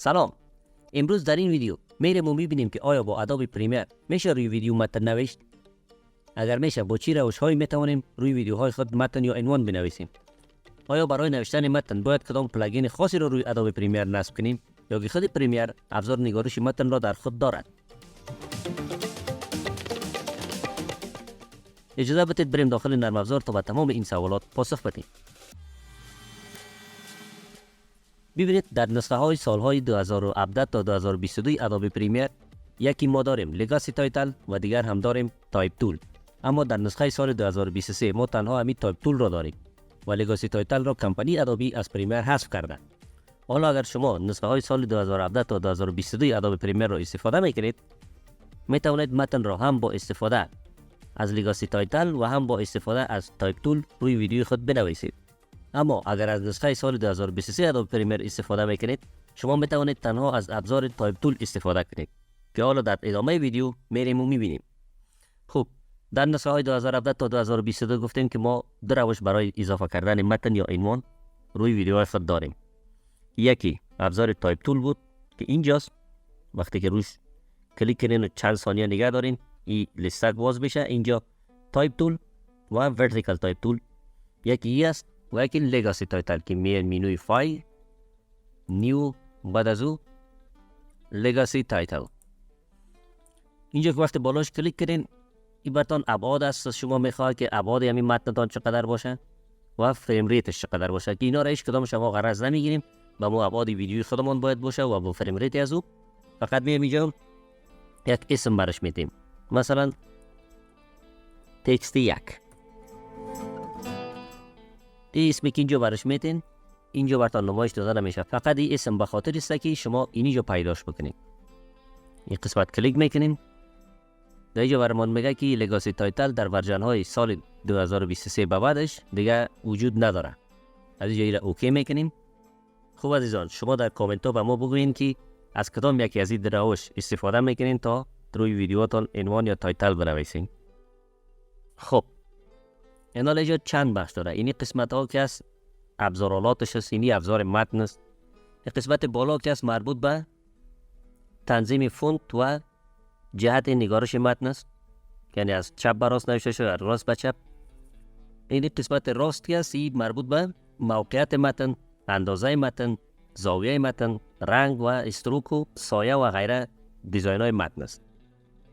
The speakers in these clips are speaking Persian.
سلام. امروز در این ویدیو میریم و میبینیم که آیا با ادوبی پریمیر میشه روی ویدیو متن نوشت؟ اگر میشه با چه روش‌هایی میتوانیم روی ویدیوهای خود متن یا عنوان بنویسیم؟ آیا برای نوشتن متن باید کدام پلاگین خاصی را روی ادوبی پریمیر نصب کنیم یا که خود پریمیر ابزار نگارش متن را در خود دارد؟ اجازه بدید بریم داخل نرم افزار تا به تمام این سوالات پاسخ بدیم. ببینید در نسخه های سالهای 2017 تا 2022 ادوبی پریمیر یکی ما داریم لگاسی تایتل و دیگر هم داریم تایپ تول. اما در نسخه سال 2023 ما تنها همین تایپ تول را داریم و لگاسی تایتل را کمپانی ادوبی از پریمیر حذف کرده. حالا اگر شما نسخه های سال 2017 تا 2022 ادوبی پریمیر را استفاده میکنید، می توانید متن را هم با استفاده از لگاسی تایتل و هم با استفاده از تایپ تول روی ویدیو خود بنویسید. اما اگر از نسخه سال 2023 ادوبی پریمیر استفاده میکنید، شما می توانید تنها از ابزار تایپ تول استفاده کنید که حالا در ادامه ویدیو میریم و میبینیم. خب در نسخه های 2017 تا 2022 گفتیم که ما دو روش برای اضافه کردن متن یا عنوان روی ویدیوهای خود داریم. یکی ابزار تایپ تول بود که اینجاست، وقتی که روش کلیک کنین و چند ثانیه نگه دارین این لیستک باز بشه. اینجا تایپ تول و ورتیکال تایپ تول یکی ای است و یکی لگاسی تایتل که میان مینوی فایل نیو بعد از او لگاسی تایتل. اینجا که وقتی بالاش کلیک کنین این براتون ابعاد است. شما میخواهید که ابعاد همین متنتان چقدر باشه و فریم ریتش چقدر باشه که اینا را هیچ کدام شما غرض نمیگیریم. با ما ابعاد ویدیوی خودمون باید باشه و با فریم ریت از او فقط میام اینجا یک اسم برش میدیم، مثلا تکست یک. این اسمی که اینجا برش میتین اینجا براتون نمایش داده نمیشه، فقط این اسم به خاطر است که شما اینجا پیداش بکنید. این قسمت کلیک میکنین، در اینجا برامون میگه که لگاسی تایتل در ورژن های سال 2023 به بعدش دیگه وجود نداره. از اینجا ایره اوکی میکنیم. خوب عزیزان، شما در کامنت ها به ما بگوین که از کدام یکی از این روش استفاده میکنین تا روی ویدیوتان عنوان یا تایتل بنویسین. خب این اینجا چند بخش داره. اینی قسمت ها که است ابزارالاتش است، اینی ابزار متن است. این قسمت بالا که است مربوط به تنظیم فونت و جهت نگارش متن است، یعنی از چپ به راست نوشته شده، از راست به چپ. این قسمت راست که است این مربوط به موقعیت متن، اندازه متن، زاویه متن، رنگ و استروک و سایه و غیره دیزاین های متن است.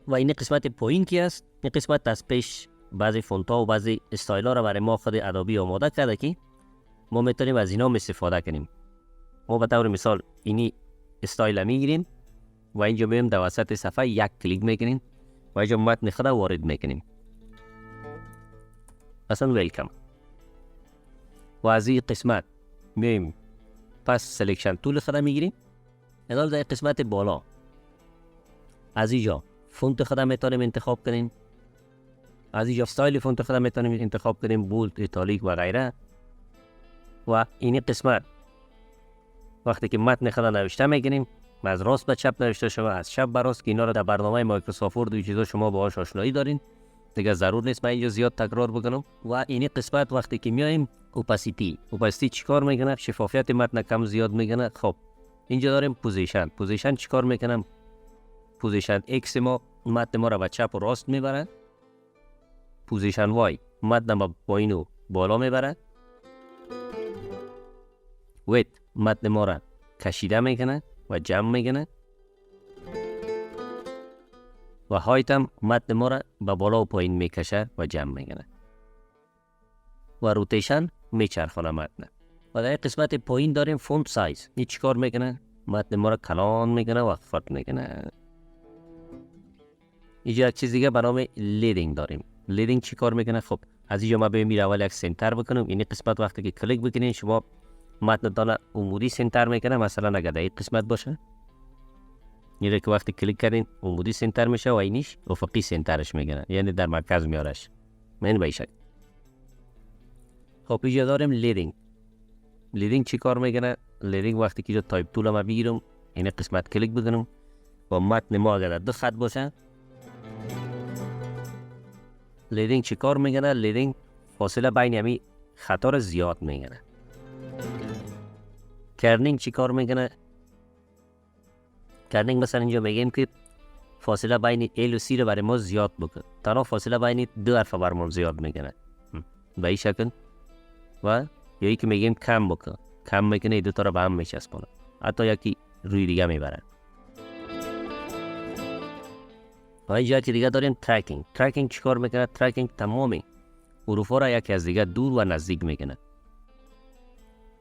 و این قسمت پایین که است، این قسمت از پیش بعضی فونت ها و بعضی استایل ها را برای ما خود ادوبی آماده کرده که ما میتونیم از اینا استفاده کنیم. ما به طور مثال اینی استایل میگیریم و اینجا میایم در وسط صفحه یک کلیک میکنیم و اینجا متن خود وارد میکنیم، مثلا ویلکم. و از این قسمت میایم پس سلیکشن تول خود میگیریم. ادال در قسمت بالا از اینجا فونت خود میتونیم انتخاب کنیم، از اینجا استایل فونت خود میتونیم انتخاب کنیم، بولد، ایتالیک و غیره. و این قسمت وقتی که متن خود نوشته میکنیم از راست به چپ نوشته شده، از چپ به راست، که اینا رو در برنامه مایکروسافت ورد و چیزا شما باهاش آشنایی دارین دیگه، ضرور نیست من اینجا زیاد تکرار بکنم. و این قسمت وقتی که میایم اوپاسیتی چیکار میکنه؟ شفافیت متن کم زیاد میکنه. خب اینجا داریم پوزیشن چیکار میکنم؟ پوزیشن ایکس ما متن ما رو به چپ و راست میبره، پوزیشن وای متن ما پایین و بالا میبره، ویت متن ما را کشیده میکنه و جمع میکنه، و هایت هم متن ما را به بالا و پایین میکشه و جمع میکنه، و روتیشن میچرخونه متن. و در قسمت پایین داریم فونت سایز. این چیکار میکنه؟ متن ما را کلان میکنه و خفت میکنه. اینجا یک چیز دیگه به نام لیدینگ داریم. لیدینگ چیکار میکنه؟ خب از اینجا ما بریم اول یک سنتر بکنم. این قسمت وقتی که کلیک بکنین شما متن دانا عمودی سنتر میکنه. مثلا اگر در این قسمت باشه میره که وقتی کلیک کردین عمودی سنتر میشه و اینیش افقی سنترش میکنه، یعنی در مرکز میارش. من به این شکل. خب اینجا داریم لیدینگ چی کار میکنه؟ لیدینگ وقتی که اینجا تایپ تول ما بگیرم این قسمت کلیک بکنم و متن ما اگر دو خط باشه، لیدینگ چی کار میکنه؟ لیدینگ فاصله بین همی خطا رو زیاد میکنه. کرنینگ چی کار میکنه؟ کردنگ مثلا اینجا میگیم که فاصله بین ال و سی رو برای ما زیاد بکن. تنها فاصله بین دو حرف برامون زیاد میکنه به این شکل. و یا ای که میگیم کم بکن، کم میکنه دو تا رو به هم میچسبونه، حتی یکی روی دیگه میبره. و این جهتی دیگه داریم ترکینگ. ترکینگ چیکار میکنه؟ ترکینگ تمامی حروف ها را یکی از دیگه دور و نزدیک میکنه.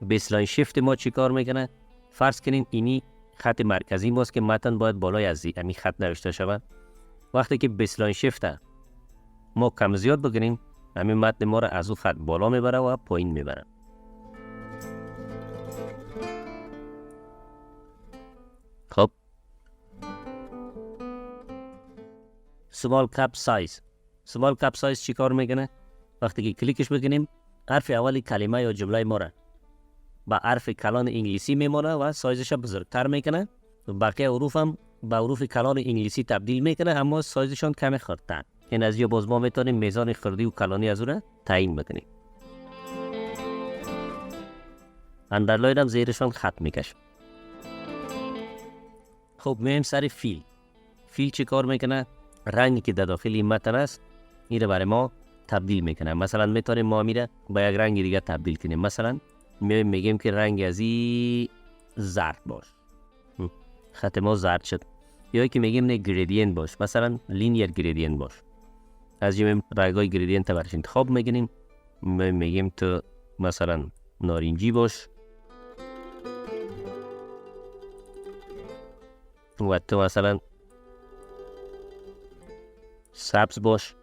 بیسلاین شیفت ما چیکار میکنه؟ فرض کنیم اینی خط مرکزی ماست که متن باید بالای از همین خط نوشته شود. وقتی که بیسلاین شیفت ما کم زیاد بکنیم، همین متن ما را از او خط بالا میبره و پایین میبره. خب سمال کپ سایز. سمال کپ سایز چی کار میکنه؟ وقتی که کلیکش بکنیم حرف اولی کلمه یا جمله ما را با حرف کلان انگلیسی میمونه و سایزش بزرگتر میکنه. بقیه حروف هم با حروف کلان انگلیسی تبدیل میکنه اما سایزشان کم خردتر. این از باز ما میتونیم میزان خردی و کلانی از او را تعیین بکنیم. اندرلاین هم زیرشان خط میکشیم. خب میایم سر فیل. فیل چی کار میکنه؟ رنگی که در داخل این متن است این را برای ما تبدیل میکنه. مثلا میتونیم ما میره با یک رنگ دیگه تبدیل کنیم. مثلا میگیم که رنگ از این زرد باش، خط ما زرد شد. یا که میگیم نه گریدینت باش، مثلا لینیر گریدینت باش. از این رنگای گریدینت برش انتخاب میکنیم. میگیم تو مثلا نارنجی باش و تو مثلا سبز باش.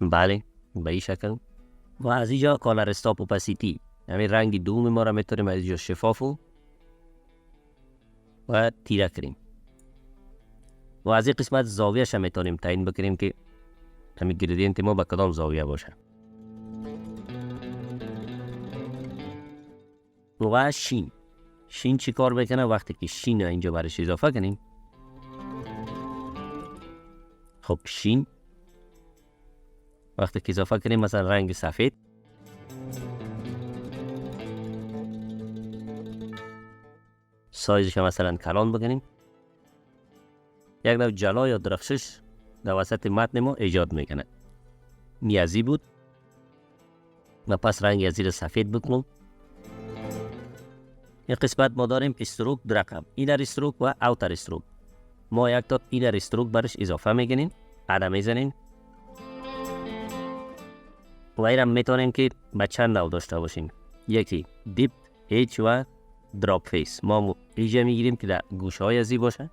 بله به این شکل. و از اینجا کالر استاپ اوپاسیتی، همین رنگ دوم ما را میتونیم از اینجا شفاف و تیره کنیم. و از این قسمت زاویهش هم میتونیم تعیین بکنیم که همین گریدینت ما به کدام زاویه باشه. و شین. شین چی کار میکنه؟ وقتی که شین اینجا برش اضافه کنیم، خب شین وقتی که اضافه کنیم مثلا رنگ سفید، سایزش مثلا کلان بکنیم، یک نوع جلا یا درخشش در وسط متن ما ایجاد میکنه. نیازی بود و پس رنگ از زیر سفید بکنم. این قسمت ما داریم استروک در رقم، اینر استروک و اوتر استروک. ما یک تا اینر استروک برش اضافه میکنیم، عدم میزنیم و این هم میتونیم که به چند نوع داشته باشیم. یکی دیپ ایج و دراپ فیس. ما اینجا میگیریم که در گوشه های ازی باشه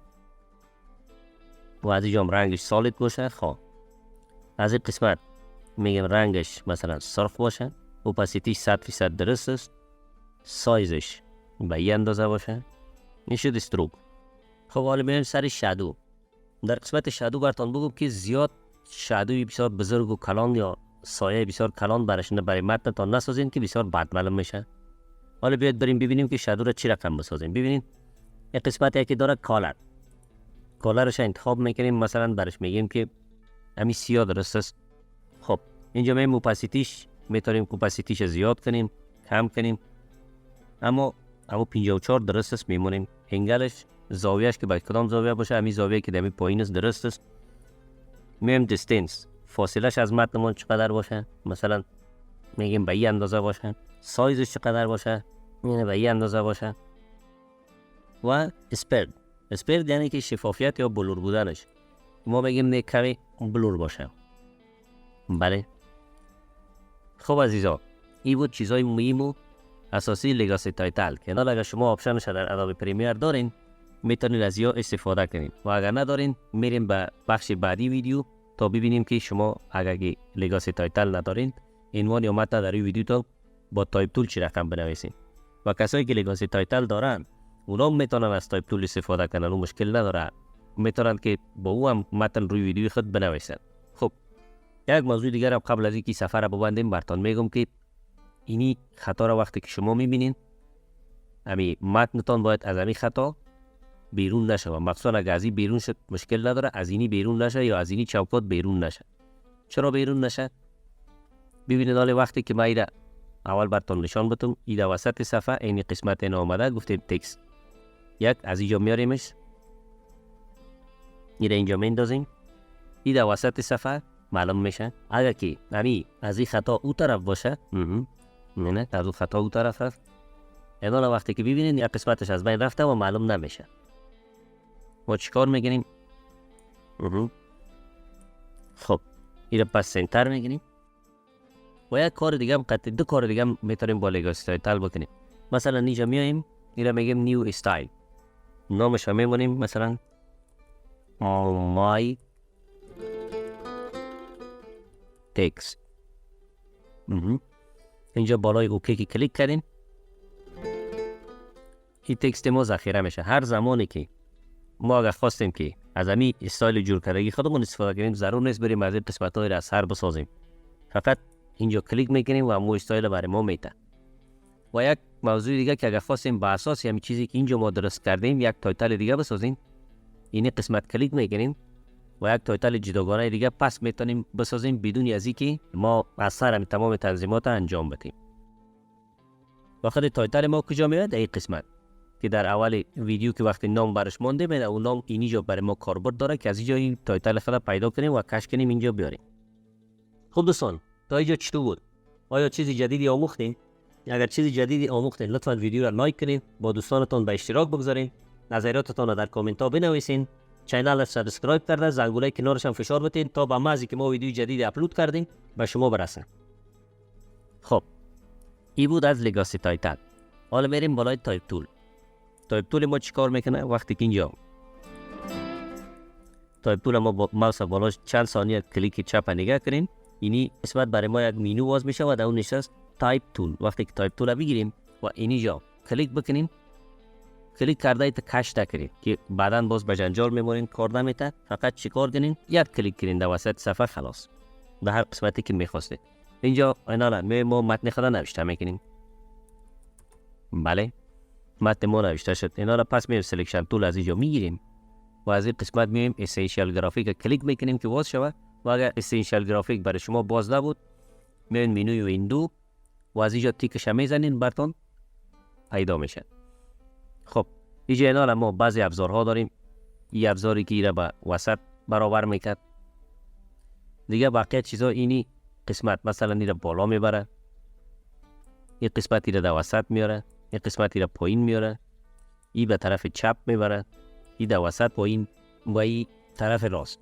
و از اینجا رنگش سالید باشه. خب از این قسمت میگیم رنگش مثلا سرخ باشه، اوپاسیتیش 100% درست است، سایزش به این اندازه باشه. این شد استروک. خب حالا میریم سر شادو. در قسمت شادو براتون بگم که زیاد شادوی بسیار بزرگ و کلان یا سایه بسیار کلان برای متنتان نسازین که بسیار بد معلوم میشه. حالا بیاید بریم ببینیم که شادو را چی رقم بسازیم. ببینید این قسمتی که داره کالر، کالرش انتخاب میکنیم. مثلا برش میگیم که همین سیاه درست است. خب اینجا میگیم اوپاسیتیش، میتونیم اوپاسیتیش زیاد کنیم کم کنیم، اما 54 درست است میمونیم. انگلش زاویهش که باید کدام زاویه باشه، همین زاویه که دمی پایین است درست است. میگیم دیستنس، فاصلهش از متن چقدر باشه، مثلا میگیم به این اندازه باشه. سایزش چقدر باشه، یعنی به این اندازه باشه. و اسپرد، اسپرد یعنی که شفافیت یا بلور بودنش، ما میگیم نه کمی بلور باشه. بله. خب عزیزا، این بود چیزای مهم و اساسی لگاسی تایتل که اگر شما آپشنش در ادوبی پریمیر دارین میتونید از یا استفاده کنین و اگر ندارین میریم به بخش بعدی ویدیو تا ببینیم که شما اگر لگاسی تایتل ندارین عنوان یا متن در این ویدیو تا با تایپ تول چی رقم بنویسین. و کسایی که لگاسی تایتل دارن اونا میتونن از تایپ تول استفاده کنن و مشکل نداره، میتونن که با او هم متن روی ویدیو خود بنویسن. خب یک موضوع دیگر هم قبل از اینکه سفر رو ببندیم براتون میگم که اینی خطا را وقتی که شما میبینین همین متنتان باید از همین خطا بیرون نشه و مخصوصا اگر از این بیرون شد مشکل نداره، از اینی بیرون نشه یا از اینی چوکات بیرون نشه. چرا بیرون نشه؟ ببینید حالا وقتی که ما ایره اول براتون نشان بدم، این وسط صفحه این قسمت این آمده گفتیم تکست. یک از اینجا میاریمش، این اینجا میندازیم، این در وسط صفحه معلوم میشه. اگر که از این خطا او طرف باشه، نه از اون خطا او طرف هست، اینا وقتی که ببینید یک قسمتش از بین رفته و معلوم نمیشه. ما چیکار میگیریم؟ خب این رو پس سنتر میگیریم و یک کار دیگه هم قطعی، دو کار دیگه هم میتونیم با لگاسی تایتل بکنیم. مثلا اینجا میاییم، این رو میگیم نیو استایل، نامش رو میمونیم مثلا مای تکست. اینجا بالای اوکی که کلیک کردیم، این تکست ما ذخیره میشه. هر زمانی که ما اگر خواستیم که از همین استایل جور کردگی خودمون استفاده کنیم، ضرور نیست بریم از این قسمت های را از سر بسازیم، فقط اینجا کلیک میکنیم و همون استایل برای ما میده. و یک موضوع دیگه که اگر خواستیم به اساس همین چیزی که اینجا ما درست کردیم یک تایتل دیگه بسازیم، این قسمت کلیک میکنیم و یک تایتل جداگانه دیگه پس میتونیم بسازیم بدون از اینکه ما از سر همین تمام تنظیمات انجام بدیم. وقتی تایتل ما کجا میاد؟ این قسمت که در اول ویدیو که وقتی نام برش مونده میاد، اون نام اینجا برای ما کاربرد داره که از اینجا این تایتل خود پیدا کنیم و کش کنیم اینجا بیاریم. خب دوستان، تا اینجا چطور بود؟ آیا چیزی جدیدی آموختین؟ اگر چیزی جدیدی آموختین لطفاً ویدیو را لایک کنید، با دوستانتون به اشتراک بگذارین، نظریاتتون را در کامنت ها بنویسین، چینل را سابسکرایب کرده، زنگوله کنارش هم فشار بدین تا به محضی که ما ویدیو جدید اپلود کردیم به شما برسه. خب این بود از لگاسی تایتل. حالا میریم بالای تایپ تول. تایپ تول ما چیکار میکنه؟ وقتی که اینجا تایپ تول ما با ماوس بالاش چند ثانیه کلیک چپ نگاه کنین، اینی قسمت برای ما یک مینو باز میشه و در اون نشست تایپ تول. وقتی که تایپ تول بگیریم و اینجا کلیک بکنیم، کلیک کرده ایت کش نکنید که بعدا باز به جنجال میمونین، کار نمیته. فقط چیکار کنین؟ یک کلیک کنین در وسط صفحه، خلاص به هر قسمتی که میخواستید. اینجا اینا ما متن خود نوشته میکنیم. بله متن ما نوشته شد. اینا را پس میریم سلکشن تول از اینجا میگیریم و از این قسمت میایم اسنشیال گرافیک کلیک میکنیم که باز شود. و اگر اسنشیال گرافیک برای شما باز نبود، میایم منوی ویندو و از اینجا تیکش میزنین، براتون پیدا میشه. خب اینجا اینا ما بعضی ابزارها داریم. این ابزاری که ایره به وسط برابر میکرد، دیگه بقیه چیزا اینی قسمت مثلا ایره بالا میبره، این قسمت ایره در وسط میاره، این قسمت ایره پایین میاره، این به طرف چپ میبره، این در وسط پایین و این طرف راست.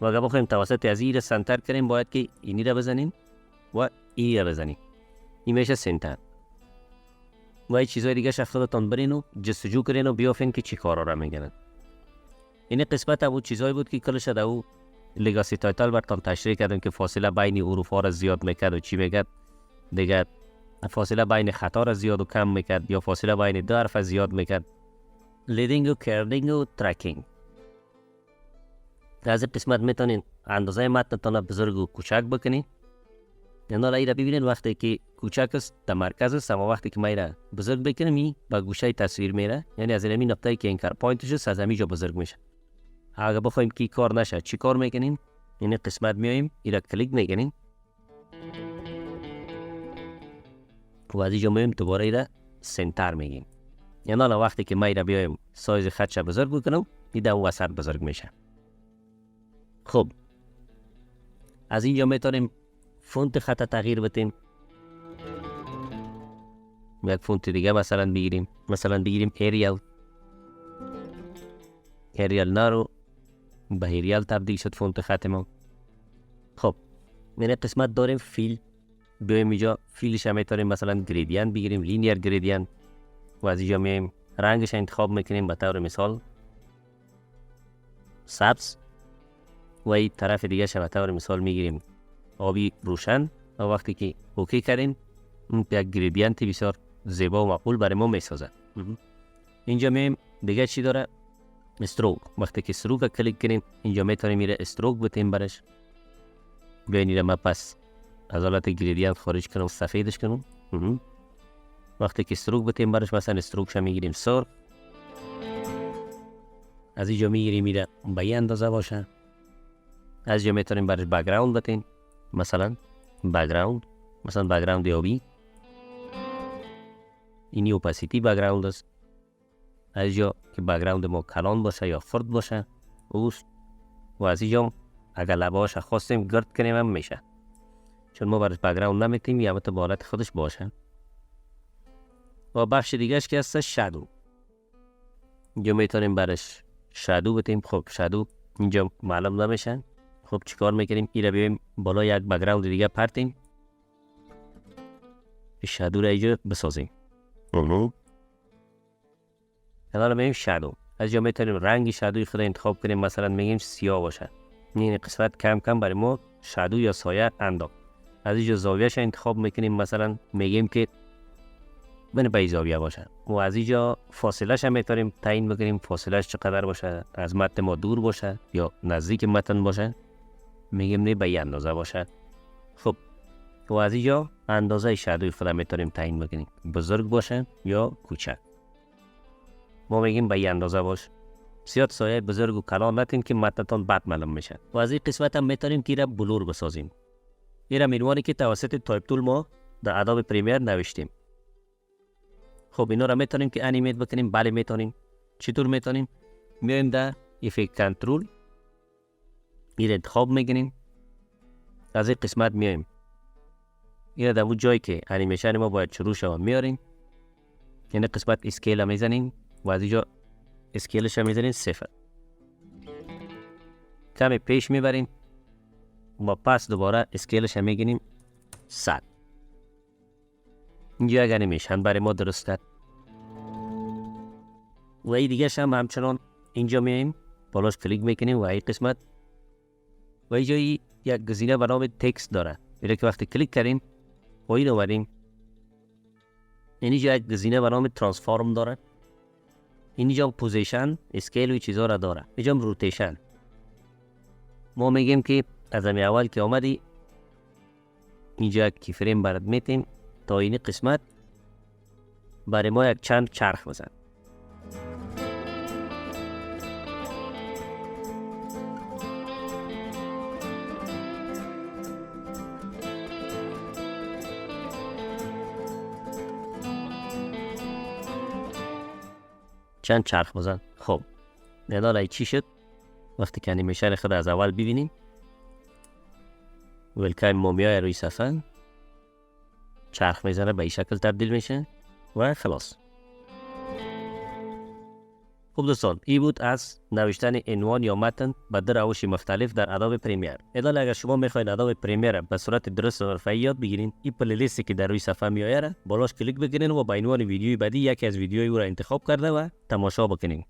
و اگر بخوایم توسط از این سنتر کنیم، باید که اینی را بزنیم و این را بزنیم، این میشه سنتر. و این چیزهای دیگه خودتان برین و جستجو کرین و بیافین که چی کارا را میگنن. این قسمت او چیزهایی بود که کلش در او لگاسی تایتل براتون تشریح کردم که فاصله بین حروف ها را زیاد میکرد و چی میکرد دیگه، فاصله بین خطا را زیاد و کم میکرد یا فاصله بین دو حرف زیاد میکرد، لیدینگ و کردینگ و ترکینگ. از این قسمت میتونین اندازه متنتان بزرگ و کوچک بکنین. اینا را ببینید وقتی که کوچک است در مرکز است، اما وقتی که ما را بزرگ بکنیم این به گوشه تصویر میره، یعنی از این نقطه‌ای که اینکر پوینتش است از همینجا بزرگ میشه. اگه بخوایم که کار نشه چی کار میکنیم؟ این قسمت میایم اینا کلیک میکنیم و از اینجا میایم دوباره اینا سنتر میگیم. یعنی وقتی که ما را بیایم سایز خطش بزرگ بکنم، این در وسط بزرگ میشه. خب از اینجا میتونیم فونت خط تغییر بدیم. یک فونت دیگه مثلا بگیریم، اریال نارو به اریال تبدیل شد فونت خط ما. خب این قسمت داریم فیل، بیایم اینجا فیلش هم میتونیم مثلا گریدین بگیریم، لینیر گریدین، و از اینجا میایم رنگش انتخاب میکنیم، به طور مثال سبز، و این طرف دیگه به طور مثال میگیریم آبی روشن. و وقتی که اوکی کردیم یک گریدینت بسیار زیبا و معقول برای ما میسازه. اینجا میایم دیگه چی داره؟ استروک. وقتی که استروک کلیک کنیم اینجا میتونیم میره استروک بتیم برش. بیاین ما پس از حالت گریدینت خارج کنم، سفیدش کنم. وقتی که استروک بتیم برش مثلا استروکش میگیریم سرخ، از اینجا میگیریم میره به این اندازه باشه. از اینجا میتونیم برش بک‌گراند بتیم، مثلا بک‌گراند آبی، اینی اوپاسیتی بک‌گراند است. از اینجا که بک‌گراند ما کلان باشه یا خرد باشه اوست و از اینجا اگر لبهاش خواستیم گرد کنیم هم میشه، چون ما برش بک‌گراند نمیتیم یا البته بالات خودش باشه. و بخش دیگهش که هست شادو، اینجا میتونیم برش شادو بتیم. خب شادو اینجا معلوم نمیشه. خب چیکار میکنیم؟ این را بیایم بالا یک بک‌گراند دیگه پرتیم، شادو را اینجا بسازیم. الان میگیم شادو. از اینجا میتونیم رنگ شادوی خود انتخاب کنیم، مثلا میگیم سیاه باشه. این قسمت کم کم برای ما شادو یا سایه انداخت. از اینجا زاویهش انتخاب میکنیم، مثلا میگیم که بین به زاویه باشه. و از اینجا فاصلهش هم میتونیم تعیین بکنیم، فاصلهش چقدر باشه، از متن ما دور باشه یا نزدیک متن باشه، میگیم نه به اندازه باشه. خب و از اینجا اندازه شادوی خود میتونیم تعیین بکنیم، بزرگ باشه یا کوچک. ما میگیم به اندازه باشه. زیاد سایه بزرگ و کلان نتین که متنتان بد معلوم میشه. و از این قسمت هم میتونیم که را بلور بسازیم. این را منوانی که توسط تایپ تول ما در ادوبی پریمیر نوشتیم. خب اینا را میتونیم که انیمیت بکنیم. بله میتونیم. چطور میتونیم؟ میایم در افکت کنترل، این را انتخاب میکنیم. از این قسمت میایم این را در اون جایی که انیمیشن ما باید شروع شود میاریم. این قسمت اسکیل را میزنیم و از اینجا اسکیلش را میزنیم 0. کمی پیش میبریم و پس دوباره اسکیلش را میگیریم 100. اینجا اگر انیمیشن برای ما درست کرد. و این دیگه هم همچنان اینجا میایم بالاش کلیک میکنیم و این قسمت و اینجا یک گزینه به نام تکست داره. میره که وقتی کلیک کردیم و این آوریم، اینجا یک گزینه به نام ترانسفورم داره. اینجا پوزیشن، اسکیل و چیزا را داره. اینجا روتیشن. ما میگیم که از امی اول که آمدی اینجا یک کی فریم برات میتیم تا این قسمت برای ما یک چند چرخ بزن. چند چرخ بزن. خب نداره چی شد؟ وقتی که انیمیشن خود از اول ببینیم ولکن ما میای روی صفحه چرخ میزنه، به این شکل تبدیل میشه و خلاص. خب دوستان این بود از نوشتن عنوان یا متن به در روش مختلف در ادوبی پریمیر. ادامه اگر شما میخواید ادوبی پریمیر به صورت درست و حرفه‌ای یاد بگیرین، این پلی لیستی که در روی صفحه میآید بالاش کلیک بکنین و با عنوان ویدیوی بعدی یکی از ویدیوهای او را انتخاب کرده و تماشا بکنین.